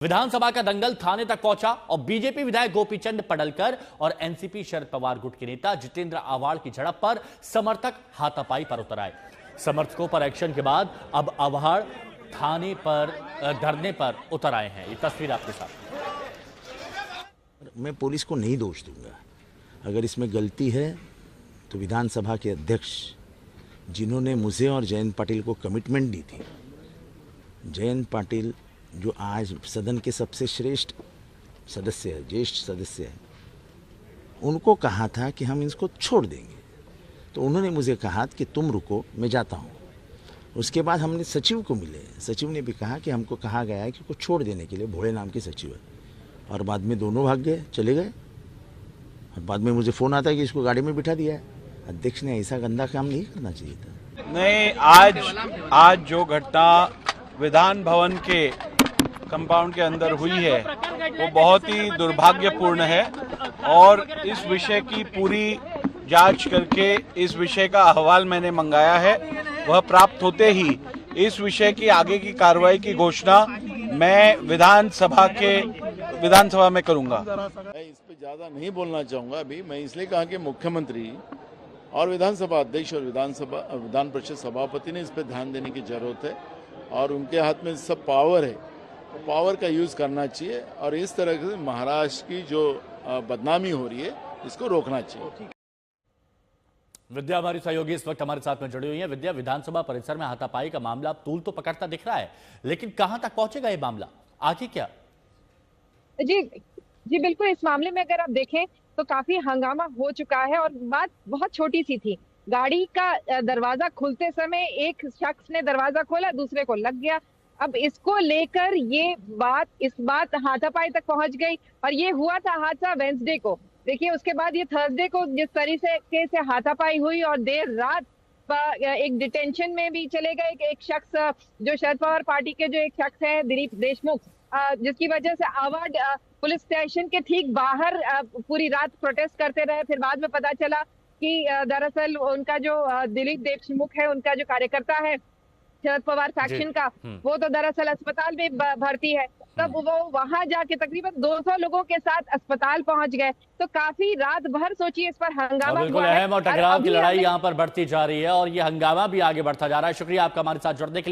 विधानसभा का दंगल थाने तक पहुंचा और बीजेपी विधायक गोपीचंद पडलकर और एनसीपी शरद पवार गुट के नेता जितेंद्र आव्हाड की झड़प पर समर्थक हाथापाई पर उतर आए। समर्थकों पर एक्शन के बाद अब आव्हाड थाने पर धरने पर उतर आए हैं। ये तस्वीर आपके साथ। मैं पुलिस को नहीं दोष दूंगा। अगर इसमें गलती है तो विधानसभा के अध्यक्ष जिन्होंने मुझे और जयंत पाटिल को कमिटमेंट दी थी, जयंत पाटिल जो आज सदन के सबसे श्रेष्ठ सदस्य है, ज्येष्ठ सदस्य है, उनको कहा था कि हम इसको छोड़ देंगे। तो उन्होंने मुझे कहा कि तुम रुको, मैं जाता हूँ। उसके बाद हमने सचिव को मिले, सचिव ने भी कहा कि हमको कहा गया है कि को छोड़ देने के लिए, भोले नाम के सचिव है। और बाद में दोनों भाग गए, चले गए। और बाद में मुझे फ़ोन आता है कि इसको गाड़ी में बिठा दिया है। अध्यक्ष ने ऐसा गंदा काम नहीं करना चाहिए था। नहीं, आज जो घटना विधान भवन के कंपाउंड के अंदर हुई है वो बहुत ही दुर्भाग्यपूर्ण है और इस विषय की पूरी जांच करके इस विषय का अहवाल मैंने मंगाया है। वह प्राप्त होते ही इस विषय की आगे की कार्रवाई की घोषणा मैं विधानसभा में करूंगा। मैं इस पे ज्यादा नहीं बोलना चाहूंगा अभी। मैं इसलिए कहा कि मुख्यमंत्री और विधानसभा अध्यक्ष और विधान परिषद सभापति ने इस पे ध्यान देने की जरूरत है और उनके हाथ में सब पावर है, पावर का यूज करना चाहिए और इस तरह से महाराष्ट्र की जो बदनामी हो रही है इसको रोकना चाहिए। विद्या हमारी सहयोगी इस वक्त हमारे साथ में जुड़ी हुई है। विद्या, विधानसभा परिसर में हाथापाई का मामला तूल तो पकड़ता दिख रहा है, लेकिन कहां तक पहुंचेगा ये मामला, आगे क्या? जी बिल्कुल। इस मामले में अगर आप देखें तो काफी हंगामा हो चुका है और बात बहुत छोटी सी थी। गाड़ी का दरवाजा खुलते समय एक शख्स ने दरवाजा खोला, दूसरे को लग गया। अब इसको लेकर इस बात हाथापाई तक पहुंच गई और ये हुआ था हादसा वेडनेसडे को। देखिए, उसके बाद ये थर्सडे को जिस तरीके से हाथापाई हुई और देर रात एक डिटेंशन में भी चले गए एक शख्स, जो शरद पवार पार्टी के जो एक शख्स है दिलीप देशमुख, जिसकी वजह से आव्हाड पुलिस स्टेशन के ठीक बाहर पूरी रात प्रोटेस्ट करते रहे। फिर बाद में पता चला कि दरअसल उनका जो दिलीप देशमुख है, उनका जो कार्यकर्ता है शरद पवार फैक्शन का, वो तो दरअसल अस्पताल में भर्ती है। तब वो वहां जाके तकरीबन 200 लोगों के साथ अस्पताल पहुंच गए। तो काफी रात भर सोचिए इस पर हंगामा बिल्कुल अहम और टकराव की लड़ाई यहाँ पर बढ़ती जा रही है और ये हंगामा भी आगे बढ़ता जा रहा है। शुक्रिया आपका हमारे साथ जुड़ने के लिए।